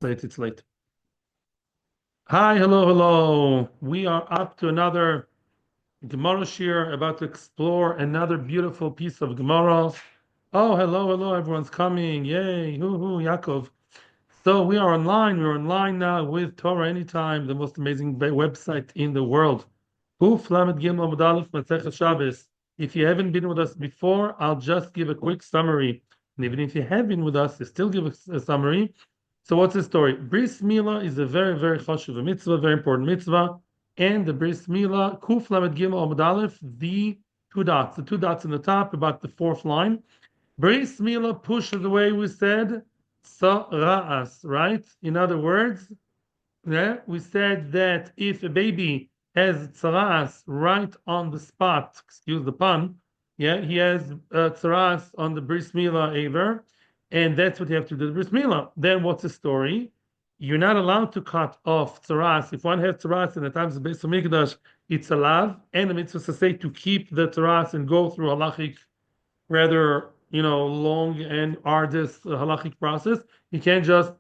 It's late. Hi, hello. We are up to another Gemara shir, about to explore another beautiful piece of Gemara. Oh, hello, everyone's coming. Yay, hoo, Yaakov. So we are online. We're online now with Torah Anytime, the most amazing website in the world. Huf Lamed Gimel Amud Aleph Masechet Shabbos. If you haven't been with us before, I'll just give a quick summary. And even if you have been with us, I still give a summary. So what's the story? Beris Milah is a very chashuv mitzvah, very important mitzvah. And the Beris Milah, Kuf Lamed Gimel Amud Aleph, the two dots in the top, about the fourth line. Beris Milah pushes away, we said, Tzara'as, right? In other words, yeah, we said that if a baby has Tzara'as right on the spot, excuse the pun, yeah, he has Tzara'as on the Beris Milah Aveirah, and that's what you have to do the Beris Milah. Then what's the story? You're not allowed to cut off Tzara'as. If one has Tzara'as in the times of Beis Hamikdash, it's allowed, and the mitzvah to say to keep the Tzara'as and go through halachic, rather, long and arduous halachic process. You can't just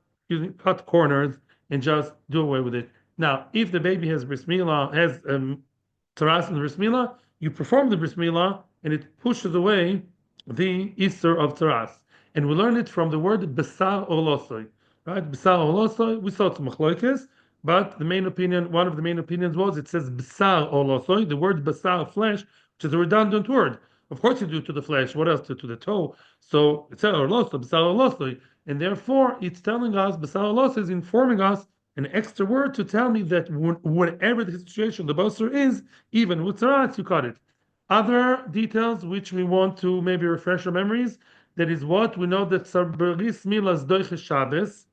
cut corners and just do away with it. Now, if the baby has bris milah, has taras in the bris milah, you perform the bris milah and it pushes away the Easter of taras. And we learn it from the word besar olosoi. Right? Besar olosoi, we saw it's machloikes, but the main opinion, one of the main opinions was it says besar olosoi, the word besar, flesh, which is a redundant word. Of course you do to the flesh. What else? To the toe. So it's and therefore it's telling us, Basar is informing us an extra word to tell me that whatever the situation the basar is, even with tzara'as, you cut it. Other details which we want to maybe refresh our memories, that is what we know that Beris Milah Doiche Shabbos,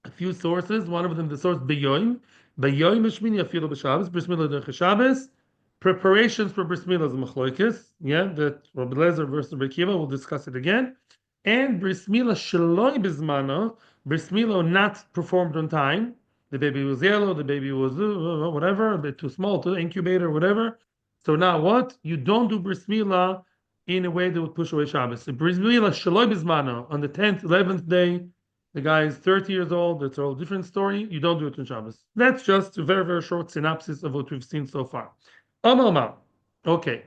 a few sources, one of them the source Beyoim Mishmini Afilu B'Shabbos, Beris Milah Doiche Shabbos, preparations for bris milah is machlokes, yeah, that Rabbi Lezer versus Rabbi Kiva, we'll discuss it again. And bris milah sheloi bizmano, bris milah not performed on time. The baby was yellow, the baby was whatever, a bit too small to incubator, whatever. So now what? You don't do bris milah in a way that would push away Shabbos. So bris milah sheloi bizmano on the 10th, 11th day. The guy is 30 years old. That's a whole different story. You don't do it on Shabbos. That's just a very short synopsis of what we've seen so far. Omar. Okay.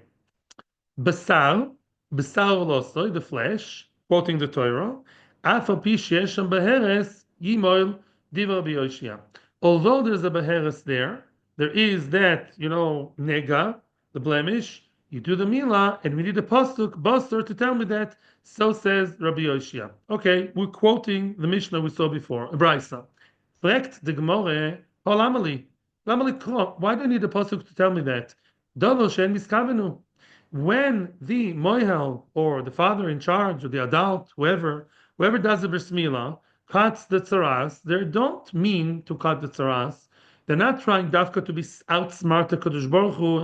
Basar olosoi, the flesh, quoting the Torah. Afal pi shesham beheres yimoil diva biyoshia. Although there's a beheres there is that, nega, the blemish. You do the milah, and we need a pasuk, basar, to tell me that. So says Rabbi Yoshia. Okay, we're quoting the Mishnah we saw before, a brisa. Fragt the Gemara, Lamali. Why do I need a pasuk to tell me that? When the moihel, or the father in charge, or the adult, whoever does the bris milah, cuts the tzara'as, they don't mean to cut the tzara'as. They're not trying dafka to be outsmart the Kadosh Baruch Hu.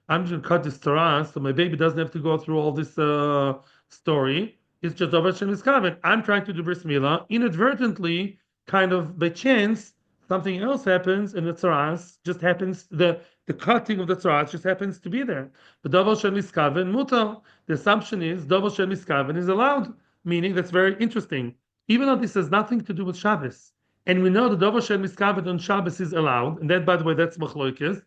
I'm just going to cut this tzara'as so my baby doesn't have to go through all this story. It's just over Hashem Miskaven. I'm trying to do bris milah inadvertently, kind of by chance. Something else happens, and the tzara'as just happens. The cutting of the tzara'as just happens to be there. But davar shel miskaven mutar. The assumption is davar shel miskaven is allowed, meaning that's very interesting. Even though this has nothing to do with Shabbos, and we know the davar shel miskaven on Shabbos is allowed, and that, by the way, that's machloikes.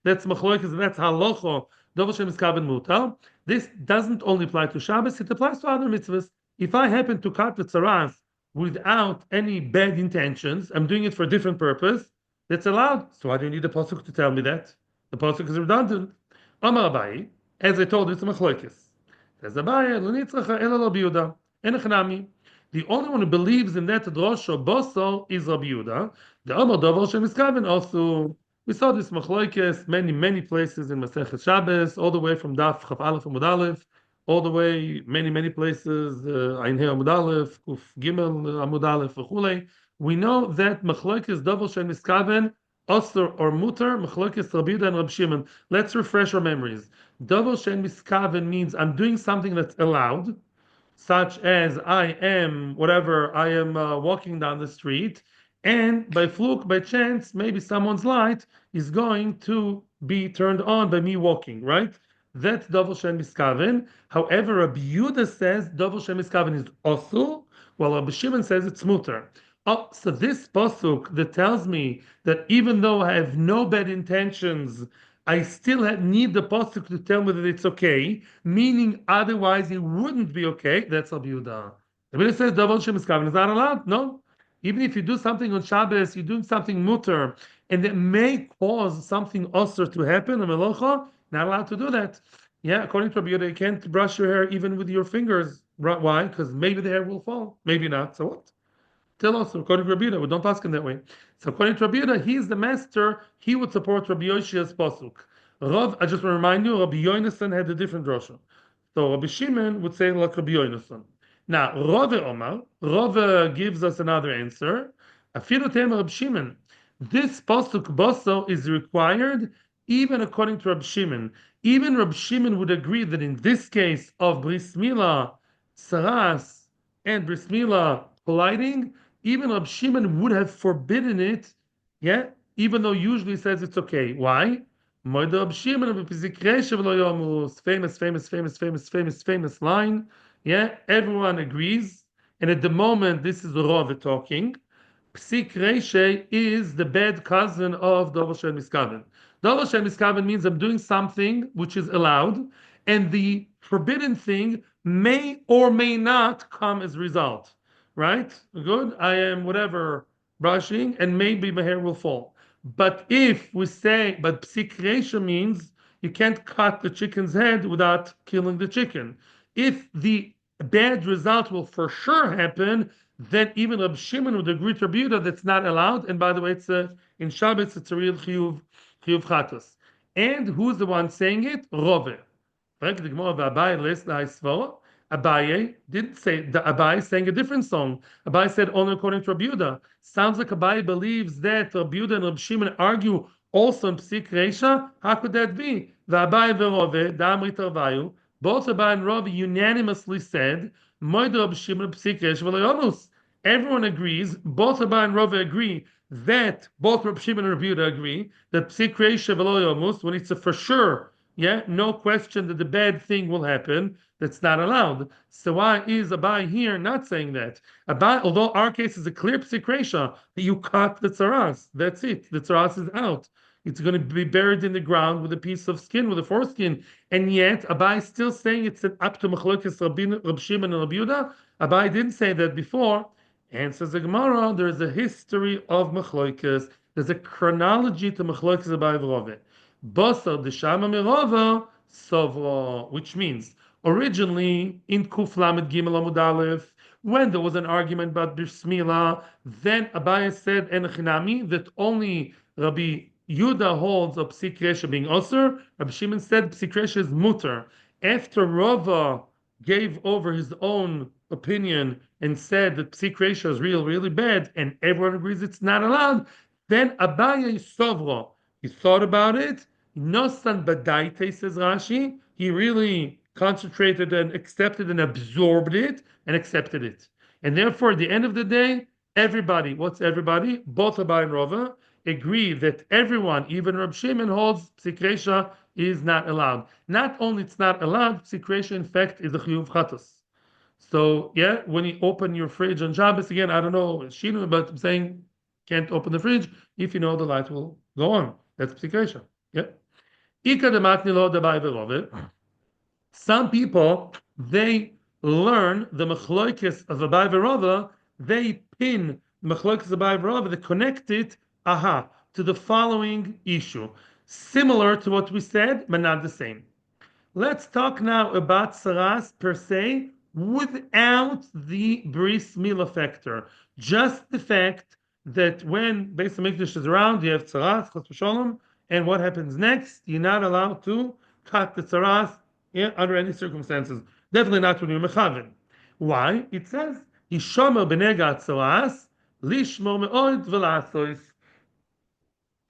That's machloikes, and that's halacha. Davar shel miskaven mutar. This doesn't only apply to Shabbos; it applies to other mitzvahs. If I happen to cut the tzara'as without any bad intentions, I'm doing it for a different purpose, that's allowed. So why do you need the pasuk to tell me that? The pasuk is redundant. Amar Abaye, as I told you, it's a machlokes. Says Abaye, lo nitzracha ela Rabbi Yehuda, enechnami. The only one who believes in that drosha boso is Rabbi Yehuda. The Amar davar shemiskaven also. We saw this machlokes many places in Masechet Shabbos, all the way from Daf Chaf Aleph Amud Aleph, all the way many places, Ein He Amud Aleph, Kuf Gimel Amud Aleph, v'chulei. We know that machlokes davar shemiskaven Osir or mutar, machlokes Rabbi Yehuda and Rabbi Shimon. Let's refresh our memories. Davar shen miskaven means I'm doing something that's allowed, such as I am walking down the street, and by fluke, by chance, maybe someone's light is going to be turned on by me walking, right? That's davar shen miskaven. However, Rabbi Yehuda says davar shen miskaven is osur, while Rabbi Shimon says it's mutar. Oh, so this pasuk that tells me that even though I have no bad intentions, I still need the pasuk to tell me that it's okay, meaning otherwise it wouldn't be okay. That's Rabbi Yehuda. The Bible says double shem is not allowed. No, even if you do something on Shabbos, you're doing something mutter, and it may cause something usher to happen. A melacha, not allowed to do that. Yeah, according to Rabbi Yehuda, you can't brush your hair even with your fingers. Why? Because maybe the hair will fall, maybe not. So what? Tell us, according to Rabbi Yehuda, we don't ask him that way. So according to Rabbi Yehuda, he's the master. He would support Rabbi Yoshia's pasuk. Rav, I just want to remind you, Rabbi Yonason had a different drasha. So Rabbi Shimon would say like Rabbi Yonason. Now, Rav Omar, Rav gives us another answer. Afilu tema Rabbi Shimon. This pasuk baso is required even according to Rabbi Shimon. Even Rabbi Shimon would agree that in this case of Beris Milah, Tzara'as, and Beris Milah colliding, even Rabbi Shimon would have forbidden it, yeah, even though usually says it's okay. Why? Famous, famous line. Yeah, everyone agrees. And at the moment, this is Rov talking. Psik Reishe is the bad cousin of Dover Shem Miskaven. Dover Shem Miskaven means I'm doing something which is allowed, and the forbidden thing may or may not come as a result. Right? Good. I am whatever brushing, and maybe my hair will fall. But if we say, but psik reisha means you can't cut the chicken's head without killing the chicken. If the bad result will for sure happen, then even Rab Shimon would agree to Rabbi Yehuda that's not allowed. And by the way, in Shabbos it's a real chiyuv chatos. And who's the one saying it? Rove. Right? The Gemara of Abaye lists the Haisvara. Abaye didn't say the Abaye sang a different song. Abaye said only according to Rabbi Yehuda. Sounds like Abaye believes that Rabbi Yehuda and Rabbi Shimon argue also in Psik Reisha. How could that be? The Abaye veRove, the Amrit Arvayu, both Abaye and Rove unanimously said, Moed Rabbi Shimon Psik Reisha v'Lo. Everyone agrees, both Abaye and Rove agree that both Rabbi Shimon and Rabbi Yehuda agree that Psik Reisha v'Lo, when it's a for sure, yeah, no question that the bad thing will happen. That's not allowed. So why is Abai here not saying that? Abai, although our case is a clear psikresha, that you cut the tzara'as. That's it. The tzara'as is out. It's going to be buried in the ground with a piece of skin, with a foreskin. And yet, Abai is still saying it's up to Machlokes Rab Shimon and Rabbi Yehuda. Abai didn't say that before. And says the Gemara, there is a history of Machlokes. There's a chronology to Machlokes Abai v'Rove. Basar Deshama Mirava Sovro, which means originally in Kuf Lamed Gimel Amud Aleph, when there was an argument about Beris Milah, then Abaye said Enochinami that only Rabbi Yuda holds of Psik Resha being Osir. Rabbi Shimon said Psik Resha is Mutter. After Rava gave over his own opinion and said that Psik Resha is really bad, and everyone agrees it's not allowed, then Abaye Sovro. He thought about it. Nosan badaite, says Rashi. He really concentrated and accepted and absorbed it and accepted it. And therefore, at the end of the day, everybody, what's everybody? Both Abai and Rova agree that everyone, even Rab Shimon, holds psikresha is not allowed. Not only it's not allowed, psikresha in fact is a chiyuv chatos. So yeah, when you open your fridge on Shabbos, again, I don't know Shinu, but I'm saying can't open the fridge if you know the light will go on. That's psikresha. Yeah. Some people, they learn the machloikis of Abai v'Rava, they pin machloikis of Abai v'Rava, they connect it, to the following issue. Similar to what we said, but not the same. Let's talk now about Tzara'as per se, without the Beris Milah factor. Just the fact that when Beis HaMikdash is around, you have Tzara'as, Chas v'Sholom, and what happens next? You're not allowed to cut the tzara'as under any circumstances. Definitely not when you're mechaven. Why? It says, Hishomer b'nega tzara'as, lishmor me'od v'la'asois.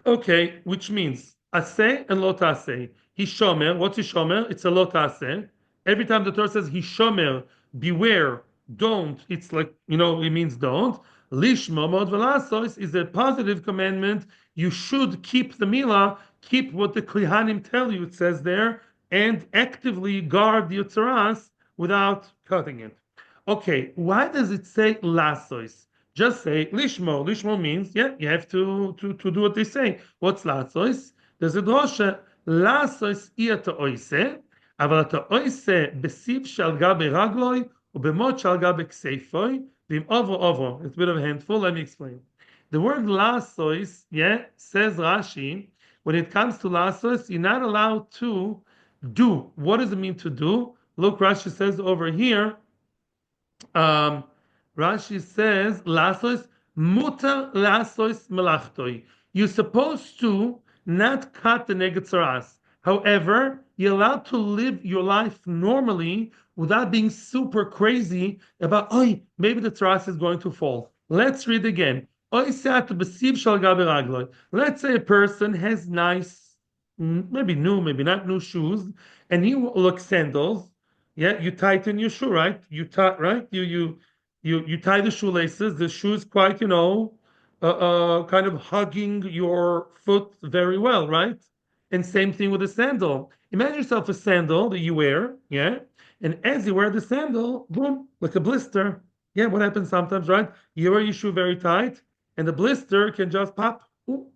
Okay, which means aseh and lo ta'aseh. Hishomer, what's Hishomer? It's a lo ta'aseh. Every time the Torah says Hishomer, beware, don't, it's like, it means don't. Lishma mod v'lasos is a positive commandment. You should keep the milah, keep what the kohanim tell you, it says there, and actively guard the tzara'as without cutting it. Okay, why does it say lasos? Just say lishmo. Lishmo means you have to do what they say. What's lasois? There's a drosha lasois iyata oise, אבל אתה oise besiv shal gabe ragloi ubemot shal gabe kseifoi vim ovo. It's a bit of a handful. Let me explain. The word lasois, says Rashi, when it comes to lasois, you're not allowed to do. What does it mean to do? Look, Rashi says over here. Um, Rashi says, "Lasos mutar lasos melachtoi." You're supposed to not cut the neged tzara'as. However, you're allowed to live your life normally without being super crazy about, oh, maybe the tzara'as is going to fall. Let's read again. Let's say a person has nice, maybe new, maybe not new shoes, and he looks sandals. Yeah, you tighten your shoe, right? You tie, right? You tie the shoelaces. The shoe is quite, kind of hugging your foot very well, right? And same thing with a sandal. Imagine yourself a sandal that you wear, yeah, and as you wear the sandal, boom, like a blister. Yeah, what happens sometimes, right? You wear your shoe very tight, and the blister can just pop. Ooh.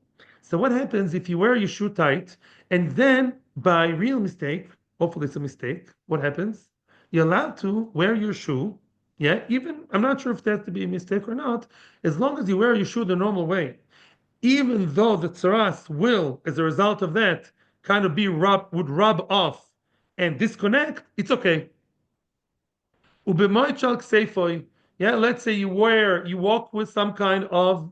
So what happens if you wear your shoe tight, and then by real mistake, hopefully it's a mistake, what happens? You're allowed to wear your shoe, yeah, even, I'm not sure if that to be a mistake or not, as long as you wear your shoe the normal way. Even though the tzara'as will, as a result of that, kind of would rub off and disconnect, it's okay. Ubemoichal kseifoy. Yeah, let's say you walk with some kind of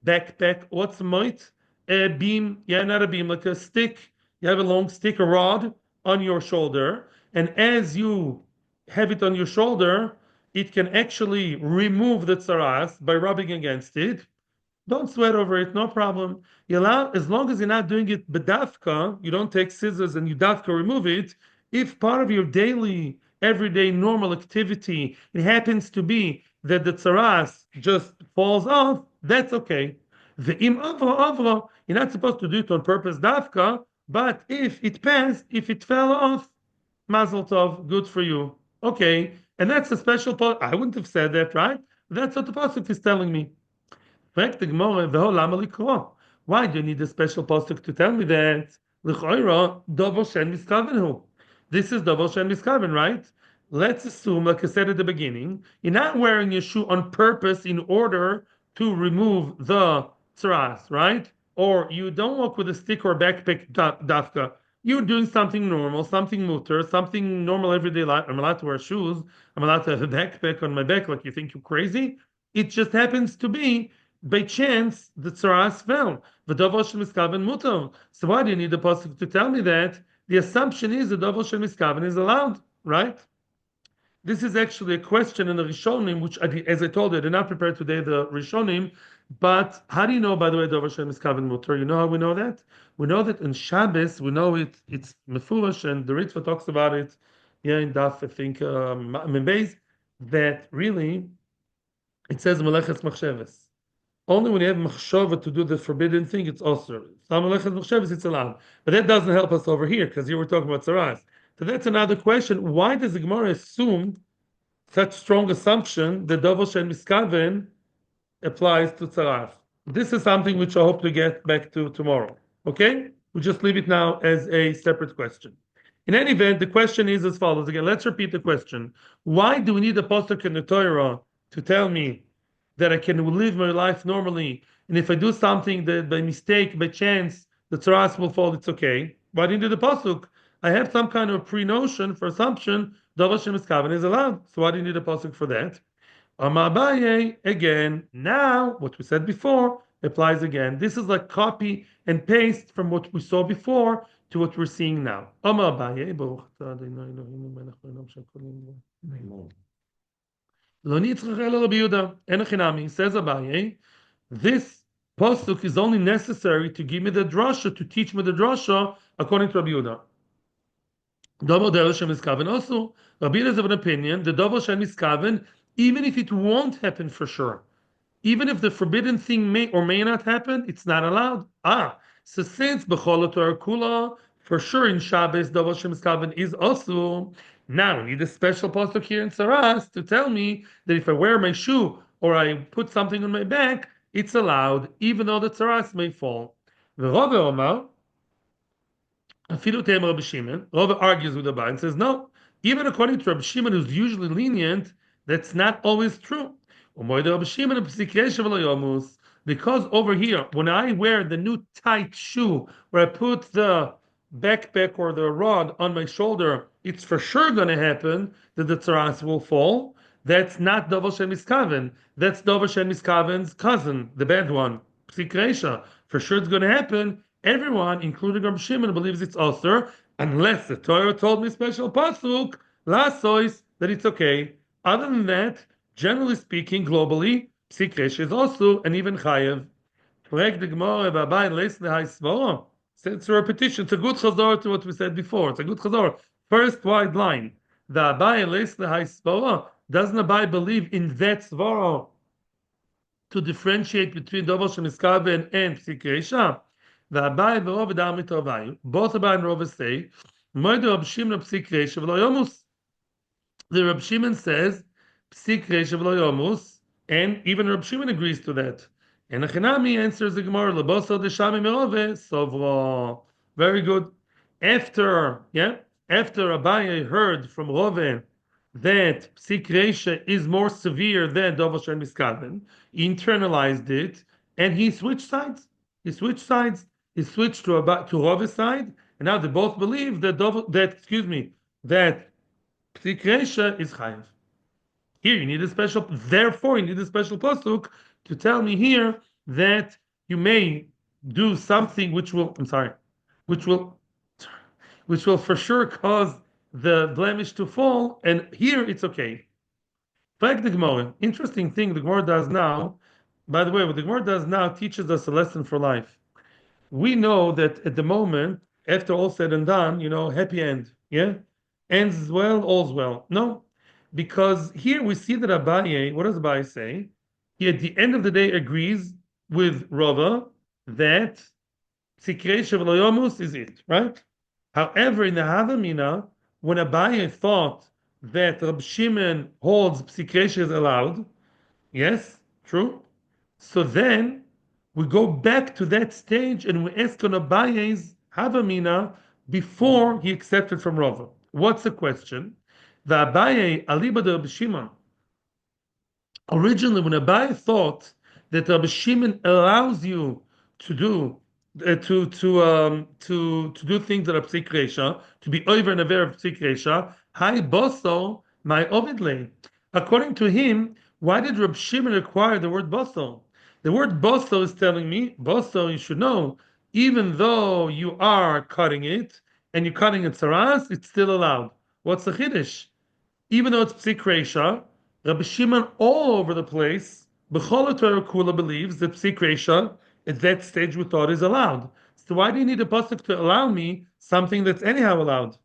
backpack. What's moit? A beam. Yeah, not a beam, like a stick. You have a long stick, a rod on your shoulder, and as you have it on your shoulder, it can actually remove the tzara'as by rubbing against it. Don't sweat over it, no problem. You allow, as long as you're not doing it bedafka, you don't take scissors and you dafka remove it. If part of your daily, everyday, normal activity, it happens to be that the tzara'as just falls off, that's okay. The im avra, you're not supposed to do it on purpose dafka, but if it passed, if it fell off, mazel tov, good for you. Okay, and that's a special part. I wouldn't have said that, right? That's what the pasuk is telling me. Why do you need a special pasuk to tell me that? This is double shen miskaven, right? Let's assume, like I said at the beginning, you're not wearing your shoe on purpose in order to remove the tzara'as, right? Or you don't walk with a stick or a backpack dafka. You're doing something normal, something mutter, something normal everyday life. I'm allowed to wear shoes. I'm allowed to have a backpack on my back. Like you think you're crazy? It just happens to be by chance the tzara'as fell. V'dovo shel miskaven mutar. So why do you need the pasuk to tell me that? The assumption is the dovo shel miskaven is allowed, right? This is actually a question in the Rishonim, which, as I told you, I did not prepare today the Rishonim. But how do you know, by the way, dovo shel miskaven mutar? You know how we know that? We know that in Shabbos, we know it's mefurash, and the Ritva talks about it. Yeah, in Daf, I think, Membeis, that really it says meleches machsheves. Only when you have machshava to do the forbidden thing, it's also. Some meleches machsheves, it's allowed. But that doesn't help us over here, because here we're talking about tzara'as. So that's another question. Why does the Gemara assume such strong assumption that dovo shen miskaven applies to tzara'as? This is something which I hope to get back to tomorrow. Okay? We'll just leave it now as a separate question. In any event, the question is as follows. Again, let's repeat the question. Why do we need a pasuk in the Torah to tell me that I can live my life normally, and if I do something that by mistake, by chance, the tzara'as will fall, it's okay? Why didn't do the pasuk? I have some kind of pre-notion for assumption, dovo shel miskaven is allowed. So why do you need a pasuk for that? Abaye, again, now what we said before applies again. This is like copy and paste from what we saw before to what we're seeing now. Abaye, says Abaye, this pasuk is only necessary to give me the drasha, to teach me the drasha according to Rabbi Yehuda. Double Dela Shem Miskaven. Also, Rabbi Yehuda is of an opinion, the double Shem Miskaven, even if it won't happen for sure, even if the forbidden thing may or may not happen, it's not allowed. So since B'chol Torah Kula, for sure in Shabbos, double Shem Miskaven is also, now we need a special pasuk here in Tzara'as to tell me that if I wear my shoe or I put something on my back, it's allowed, even though the tzara'as may fall. The Rava Omar, Afilu Tema Rabbi Shimon, Rava argues with the Bar and says, no, even according to Rabbi Shimon, who's usually lenient, that's not always true. Because over here, when I wear the new tight shoe, where I put the backpack or the rod on my shoulder, it's for sure going to happen that the tzara'as will fall. That's not Dover Shem Miskaven. That's Dover Shem Miskaven's cousin, the bad one. Psikresha. For sure it's going to happen. Everyone, including Rabbi Shimon, believes it's also, unless the Torah told me special pasuk, lasois, that it's okay. Other than that, generally speaking, globally, psikresh is also an even chayev. It's a repetition. It's a good chazor to what we said before. It's a good chazor. First wide line. The Abai leis lehaisvora. Doesn't Abai believe in that svara to differentiate between Dover Shemiskaven and psikresha? The Abai v'Rov v'Damit Ravayu. Both Abai and Rov say, "Moed Rab Shimon psikresha v'lo yomus." The Rab Shimon says, "Psik reisha v'lo yomus," and even Rab Shimon agrees to that. And Achinami answers the Gemara, "Leboso deshami merove sovro." Very good. After Abaye heard from Rove that Psik reisha is more severe than Dovo Shen Miskaven, he internalized it and he switched sides. He switched to Rove's side, and now they both believe that that Psik reisha is chayav. Here you need a special, therefore you need a special pasuk to tell me here that you may do something which will, which will, which will for sure cause the blemish to fall, and here it's okay. Like the Gemara, interesting thing the Gemara does now. By the way, what the Gemara does now teaches us a lesson for life. We know that at the moment, after all said and done, happy end, yeah, ends well, all's well. No, because here we see that Abaye, what does Abaye say? He at the end of the day agrees with Rava that Tzikre Shevaloyomus is it, right? However, in the Havamina, when Abaye thought that Rab Shimon holds Tzikre is allowed, yes, true. So then we go back to that stage and we ask on Abaye's Havamina before he accepted from Rava. What's the question? The Abaye aliba de Rabbi Shimon. Originally, when Abaye thought that Rabbi Shimon allows you to do to do things that are psikresha, to be over and aware of psikresha, hi boso my ovidle. According to him, why did Rabbi Shimon require the word boso? The word boso is telling me, boso, you should know, even though you are cutting it and you're cutting it tzara'as, it's still allowed. What's the chiddush? Even though it's psik reisha, Rabbi Shimon all over the place, B'chol Torah Kula believes that psik reisha at that stage we thought is allowed. So why do you need a pasuk to allow me something that's anyhow allowed?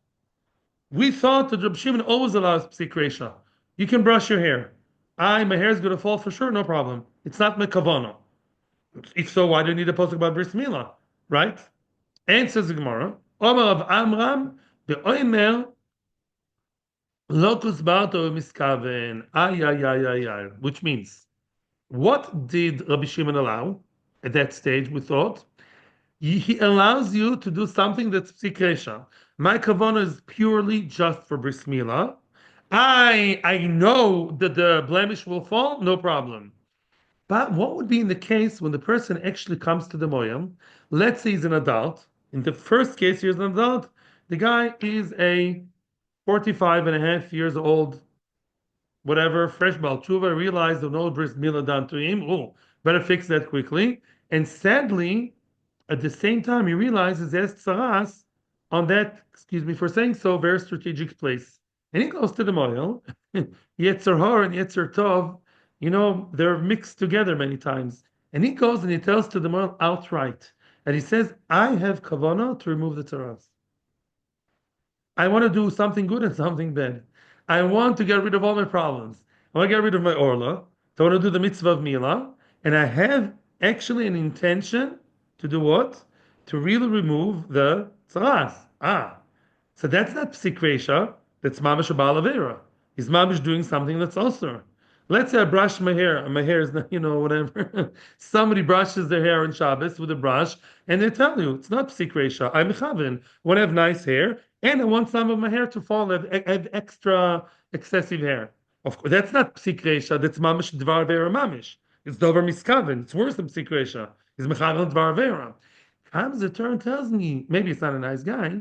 We thought that Rabbi Shimon always allows psik reisha. You can brush your hair. My hair is going to fall for sure, no problem. It's not mekavana. If so, why do you need a pasuk about Beris Milah, right? And says the Gemara, Omar of Amram, the Oimer. Locus Barto Miskaven, which means, what did Rabbi Shimon allow at that stage? We thought he allows you to do something that's psikresha. My kavana is purely just for bris milah. I know that the blemish will fall, no problem. But what would be in the case when the person actually comes to the moyam? Let's say he's an adult. In the first case, he's an adult. The guy is a 45 and a half years old, whatever, fresh Baal Tshuva, realized of no bris milah done to him. Oh, better fix that quickly. And sadly, at the same time, he realizes there's Tzara'as on that, excuse me for saying so, very strategic place. And he goes to the Moel, Yetzer Hor and Yetzer Tov, they're mixed together many times. And he goes and he tells to the Moel outright, and he says, I have kavanah to remove the Tzara'as. I want to do something good and something bad. I want to get rid of all my problems. I want to get rid of my orla. I want to do the mitzvah of milah. And I have actually an intention to do what? To really remove the tzara'as. So that's not psikresha. That's mamish abal averiah. He's mamish doing something that's also. Let's say I brush my hair, and my hair is not, whatever. Somebody brushes their hair on Shabbos with a brush, and they tell you it's not psik reisha. I'm mechaven. I want to have nice hair, and I want some of my hair to fall, have extra excessive hair. Of course, that's not psik reisha. That's mamish dvar averiah mamish. It's dover miskaven. It's worse than psik reisha. It's mechaven dvar averiah. Comes the turn tells me maybe it's not a nice guy,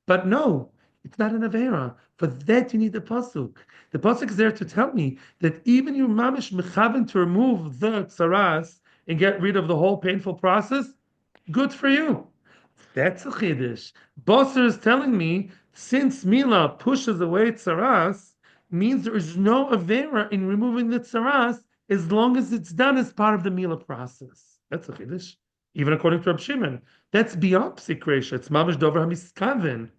but no, it's not an Aveirah. For that you need the pasuk. The pasuk is there to tell me that even your mamish mechaven to remove the Tzara'as and get rid of the whole painful process, good for you. That's a chiddush. Bosser is telling me since Milah pushes away Tzara'as, means there is no Aveirah in removing the Tzara'as as long as it's done as part of the Milah process. That's a chiddush. Even according to Rab Shimon, that's beyond psik reisha. It's mamish dover hamiskaven.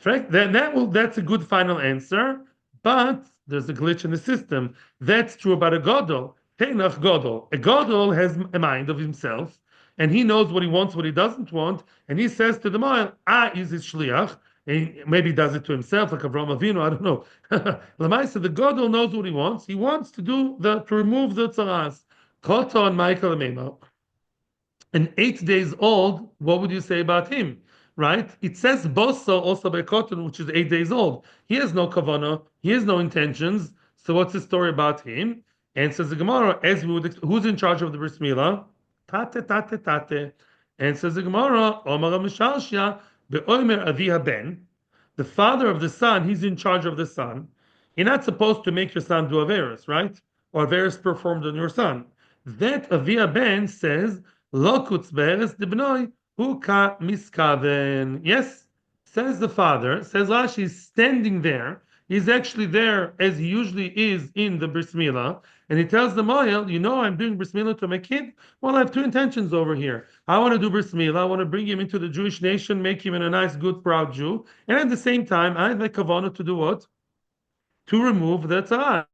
That's a good final answer, but there's a glitch in the system. That's true about a godol. Teinach godol. A godol has a mind of himself, and he knows what he wants, what he doesn't want, and he says to the moel, "Ah, is his shliach." And maybe he does it to himself, like Avraham Avinu. I don't know. Lamaisa, the godol knows what he wants. He wants to remove the tzara'as. Koton Michael Amema. And 8 days old, what would you say about him? Right? It says boso also by cotton, which is 8 days old. He has no kavana, he has no intentions. So what's the story about him? And says the Gemara, who's in charge of the bris milah? Tate, tate, tate. And says the Gemara, Omar Mishalshia, be'omer avia ben. The father of the son, he's in charge of the son. You're not supposed to make your son do averis, right? Or averis performed on your son. That avia ben says, Lokutz beres dibnoi huka miskaven. Yes, says the father. Says Rashi is standing there. He's actually there as he usually is in the bris milah, and he tells the moel, I'm doing bris milah to my kid. Well, I have two intentions over here. I want to do bris milah. I want to bring him into the Jewish nation, make him a nice, good, proud Jew, and at the same time, I have a kavanah to do what? To remove the tzara.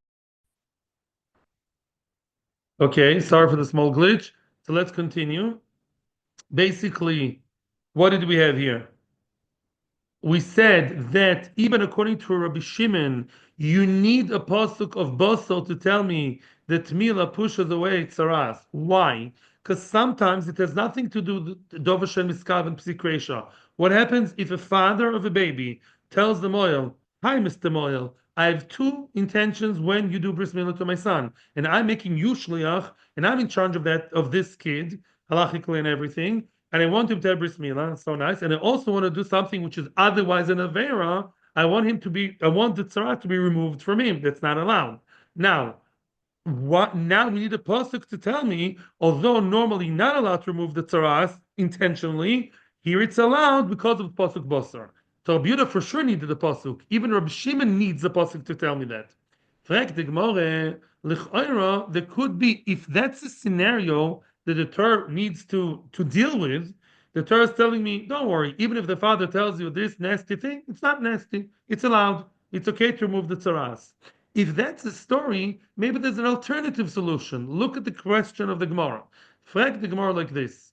Okay, sorry for the small glitch. So let's continue. Basically, what did we have here? We said that even according to Rabbi Shimon, you need a pasuk of Basel to tell me that Milah pushes away Tzara'as. Why? Because sometimes it has nothing to do with Dover Shem Miskav and Psik Reisha. What happens if a father of a baby tells the moel, "Hi, Mr. Moel, I have two intentions when you do bris milah to my son, and I'm making you shliach, and I'm in charge of this kid, halachically and everything, and I want him to have bris milah, so nice, and I also want to do something which is otherwise an avera. I want the tzara to be removed from him. That's not allowed. Now, what? Now we need a pasuk to tell me, although normally not allowed to remove the tzara'as intentionally, here it's allowed because of pasuk basar. So Rabbi Yehuda for sure needed the pasuk. Even Rabbi Shimon needs the pasuk to tell me that. There could be, if that's a scenario that the Torah needs to deal with, the Torah is telling me, don't worry, even if the father tells you this nasty thing, it's not nasty. It's allowed. It's okay to remove the tzara'as. If that's the story, maybe there's an alternative solution. Look at the question of the Gemara. Frag the Gemara like this.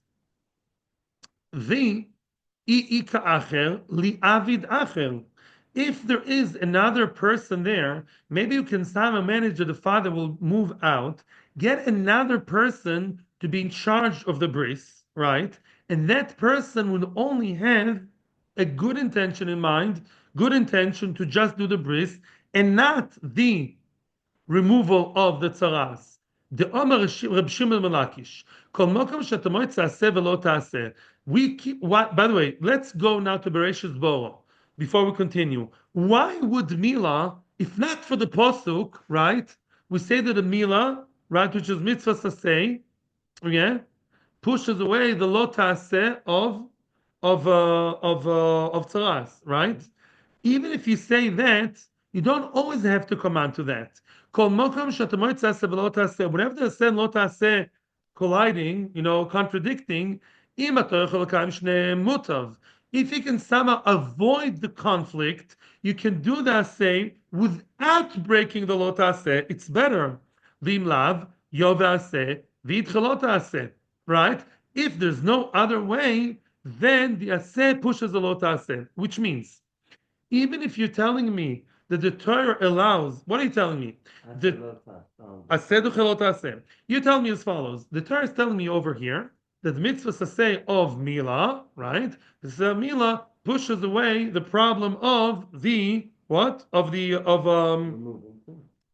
If there is another person there, maybe you can somehow manage that the father will move out, get another person to be in charge of the bris, right? And that person would only have a good intention in mind, good intention to just do the bris, and not the removal of the tzara'as. The Omar Reb Shimon Malakish. Kol mokom shetamoy tzaseh velo taseh. We keep. By the way, let's go now to Bereshis Boro before we continue. Why would Milah, if not for the pasuk, right? We say that the Milah, right, which is mitzvah saseh, yeah, pushes away the lo taseh of tzara'as, right? Even if you say that, you don't always have to come on to that. Whenever there's say lo taseh colliding, contradicting, if you can somehow avoid the conflict, you can do the aseh without breaking the lo taseh. It's better. Vim lav yov aseh v'itchalot aseh. Right? If there's no other way, then the aseh pushes the lo taseh, which means even if you're telling me that the Torah allows. What are you telling me? You tell me as follows. The Torah is telling me over here that the mitzvah say of Milah, right? This Milah pushes away the problem of the what? Of moving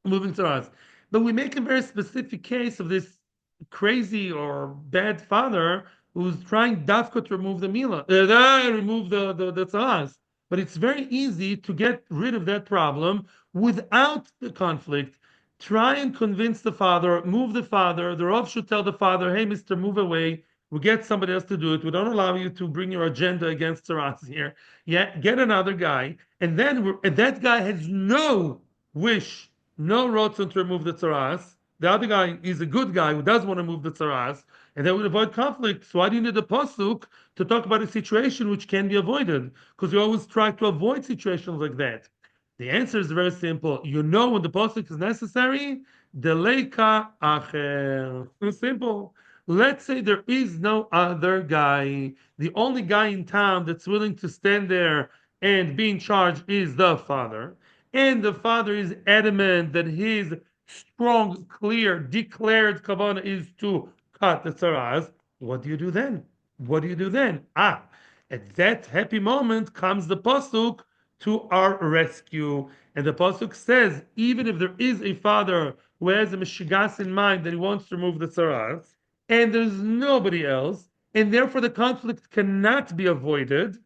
Tzara'as. But we make a very specific case of this crazy or bad father who's trying dafka to remove the Milah, remove the Tzara'as. But it's very easy to get rid of that problem without the conflict. Try and convince the father, move the father. The Rav should tell the father, hey, mister, move away. We get somebody else to do it. We don't allow you to bring your agenda against Tzara'as here. Yeah, get another guy. And then and that guy has no wish, no rotzen to remove the Tzara'as. The other guy is a good guy who does want to move the Tzara'as, and that would avoid conflict. So why do you need a pasuk to talk about a situation which can be avoided? Because you always try to avoid situations like that. The answer is very simple. You know when the pasuk is necessary, deleika acher. Simple. Let's say there is no other guy. The only guy in town that's willing to stand there and be in charge is the father. And the father is adamant that his strong, clear, declared kavanah is to cut the tzara'as. What do you do then? What do you do then? At that happy moment comes the pasuk to our rescue. And the pasuk says, even if there is a father who has a mishigas in mind that he wants to remove the tzara'as, and there's nobody else, and therefore the conflict cannot be avoided,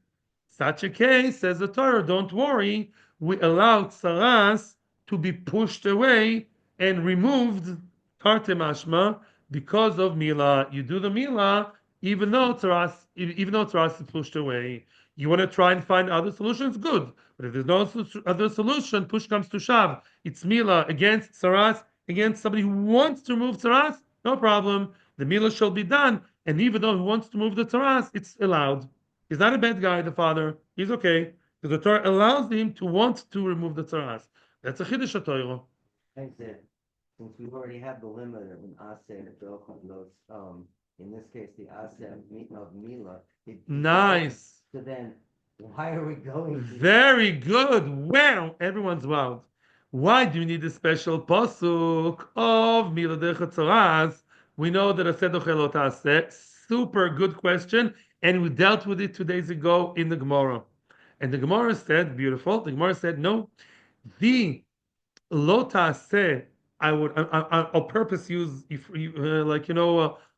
such a case, says the Torah, don't worry, we allow tzara'as to be pushed away and removed, tarte mashma, because of milah. You do the milah, even though tzara'as is pushed away. You want to try and find other solutions? Good. But if there's no other solution, push comes to shove. It's milah against tzara'as, against somebody who wants to remove tzara'as, no problem. The milah shall be done. And even though he wants to move the tzara'as, it's allowed. He's not a bad guy, the father. He's okay. Because the Torah allows him to want to remove the tzara'as. That's a chiddush Torah. Thanks, Ed. Since we already have the limiter in Aseh and in this case, the Aseh of Mila. Nice. So then, why are we going? Very good. Wow. Everyone's wild. Why do you need a special pasuk of Mila Decha Tzara'as? We know that Aseh Dochelot Aseh. Super good question. And we dealt with it 2 days ago in the Gemara. And the Gemara said, beautiful, the Gemara said, no, the lota se, I'll purpose use,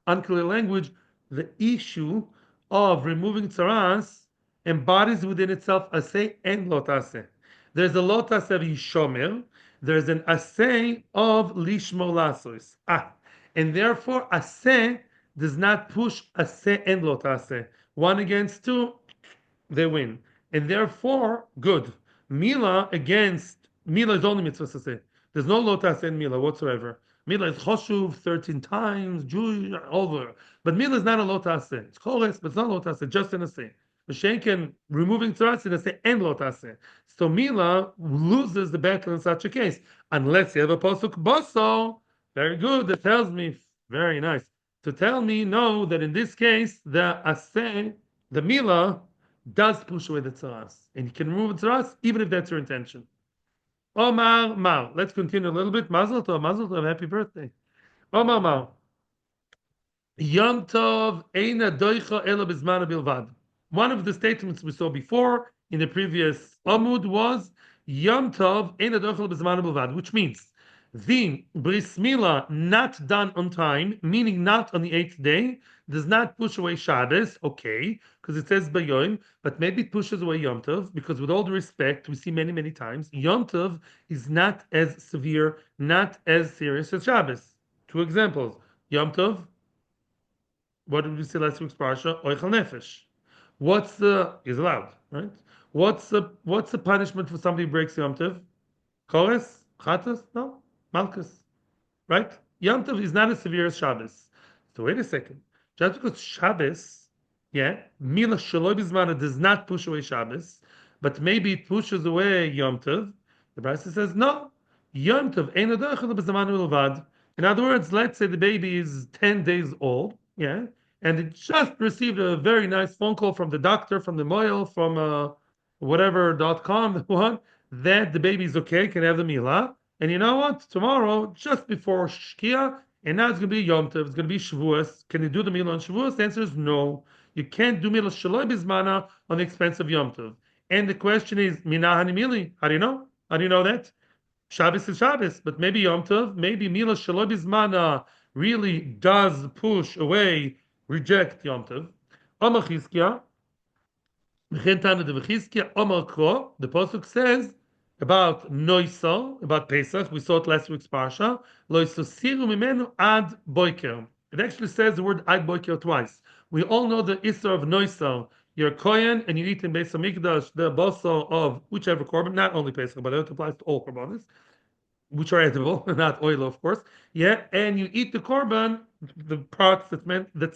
unclear language, the issue of removing tzara'as embodies within itself aseh and lota se. There's a lota se of yishomer, there's an aseh of lishmo lasos. And therefore aseh does not push aseh and lot aseh. 1 against 2, they win. And therefore, good. Milah is only mitzvah aseh. There's no lot aseh in Milah whatsoever. Milah is choshuv 13 times, Jewish, over. But Milah is not a lot aseh. It's chores, but it's not lot aseh, just an aseh. Mashenken, removing tzara'as in aseh and lot aseh. So Milah loses the battle in such a case. Unless you have a pasuk baso. Very good. That tells me, very nice to tell me, no, that in this case, the aseh, the milah, does push away the tzara'as. And you can remove the tzara'as, even if that's your intention. Omar Mar. Let's continue a little bit. Mazel tov, happy birthday. Omar Mar. Yom tov eina doicha ela bizmana bilvad. One of the statements we saw before in the previous Amud was Yom tov eina doicha ela bizmana bilvad, which means the Beris Milah not done on time, meaning not on the 8th day, does not push away Shabbos, okay, because it says Bayoim, but maybe it pushes away Yom Tov, because with all due respect, we see many, many times, Yom Tov is not as severe, not as serious as Shabbos. 2 examples. Yom Tov, what did we say last week's parsha? Oichel Nefesh. Is allowed, right? What's the punishment for somebody who breaks Yom Tov? Kores? Chatas? No? Malchus, right? Yom Tov is not as severe as Shabbos. So wait a second. Just because Shabbos, Milah Shaloi Bizmana does not push away Shabbos, but maybe it pushes away Yom Tov. The Brisa says no. Yom Tov ain't a. In other words, let's say the baby is 10 days old, and it just received a very nice phone call from the doctor, from the moil, from whatever.com, one, that the baby is okay, can have the Milah. And you know what? Tomorrow, just before Shkia, and now it's going to be Yom Tov, it's going to be Shavuos. Can you do the Milah on Shavuos? The answer is no. You can't do Milah Shaloi Bizmana on the expense of Yom Tov. And the question is, Minahani Mili? How do you know? How do you know that? Shabbos is Shabbos, but maybe Yom Tov, maybe Milah Shaloi Bizmana really does push away, reject Yom Tov. Amachizkia, the pasuk says about Noisel, about Pesach. We saw it last week's parsha. Loisosiru mimenu ad boiker. It actually says the word ad boiker twice. We all know the Isser of Noisel. You're Kohen and you eat in Beis Hamikdash the boso of whichever korban, not only Pesach, but it applies to all korbanos, which are edible, not oil, of course. Yeah, and you eat the korban, the parts that's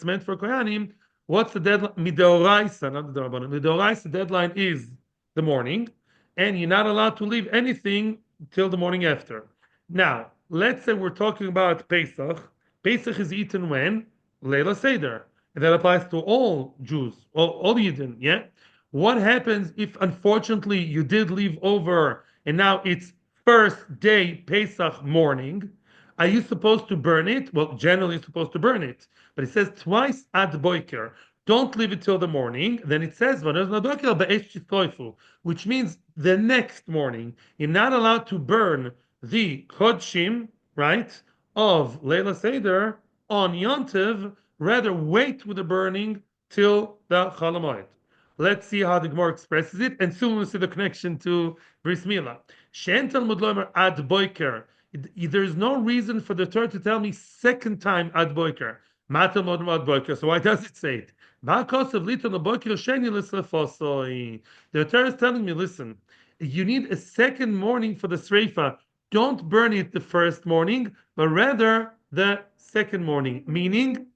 meant for kohanim. What's the deadline? Midoraisa, not the Rabbanan. Midoraisa, the deadline is the morning, and you're not allowed to leave anything till the morning after. Now, let's say we're talking about Pesach. Pesach is eaten when Leila Seder, and that applies to all Jews, all Yidden. Yeah. What happens if, unfortunately, you did leave over, and now it's first day Pesach morning? Are you supposed to burn it? Well, generally you're supposed to burn it, but it says twice ad boiker. Don't leave it till the morning. Then it says which means the next morning. You're not allowed to burn the kodshim, right, of Leila Seder on Yontiv. Rather, wait with the burning till the Chalamoid. Let's see how the Gemara expresses it, and soon we'll see the connection to Beris Milah. Shentel Mudlomer ad boiker. There's no reason for the Torah to tell me second time ad boiker. Matel modem ad boiker. So why does it say it? The Torah is telling me, listen, you need a second morning for the sreifa. Don't burn it the first morning, but rather the second morning. Meaning,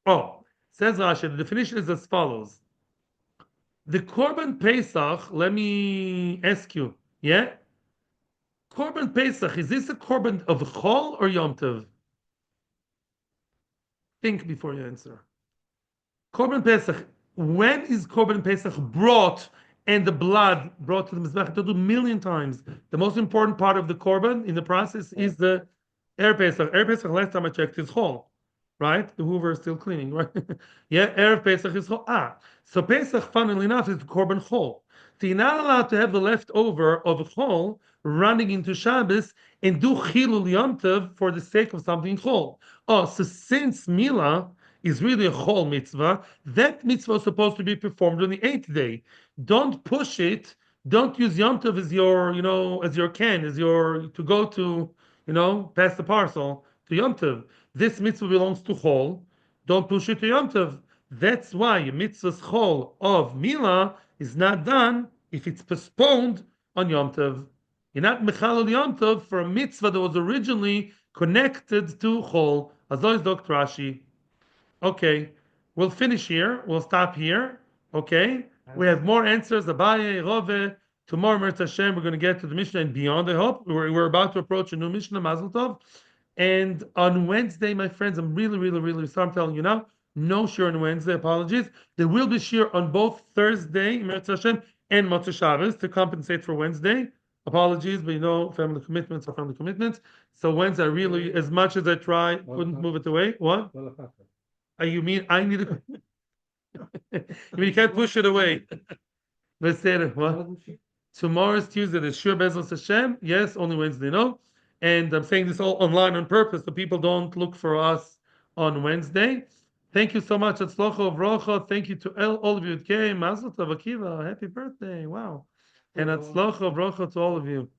says Rashi, the definition is as follows. The Korban Pesach, let me ask you, yeah? Korban Pesach, is this a Korban of Chol or Yom Tov? Think before you answer. Korban Pesach, when is Korban Pesach brought and the blood brought to the Mizbech? To do a million times. The most important part of the Korban in the process is the Erev Pesach. Erev Pesach, last time I checked, is Chol. Right? The Hoover is still cleaning, right? Yeah, Erev Pesach is Chol. So Pesach, funnily enough, is the Korban Chol. So you're not allowed to have the leftover of a Chol running into Shabbos and do Chilul Yom Tov for the sake of something Chol. So since Milah is really a Chol mitzvah, that mitzvah is supposed to be performed on the 8th day. Don't push it. Don't use Yom Tov as your, as your to go to, pass the parcel to Yom Tov. This mitzvah belongs to Chol. Don't push it to Yom Tov. That's why a mitzvah's Chol of Milah is not done if it's postponed on Yom Tov. You're not Mechalel Yom Tov for a mitzvah that was originally connected to Chol. As always, Dr. Rashi. Okay, we'll finish here. We'll stop here. Okay, we have more answers. Abaye, Rove. Tomorrow, Mirz Hashem, we're going to get to the Mishnah and beyond. I hope we're about to approach a new Mishnah, Mazel Tov. And on Wednesday, my friends, I'm really, really, really sorry. I'm telling you now, no shir on Wednesday. Apologies. There will be shir on both Thursday, Mirz Hashem, and Motzei Shabbos to compensate for Wednesday. Apologies, but family commitments are family commitments. So Wednesday, really, as much as I try, couldn't move it away. What? You mean I need to? You mean you can't push it away? Let's say it. What? Tomorrow's Tuesday. There's sure Bezos Hashem. Yes, only Wednesday. No. And I'm saying this all online on purpose so people don't look for us on Wednesday. Thank you so much. Atzlocha Vrocha. Thank you to all of you. Okay, Mazel Tov Akiva. Happy birthday. Wow. And Atzlocha Vrocha to all of you.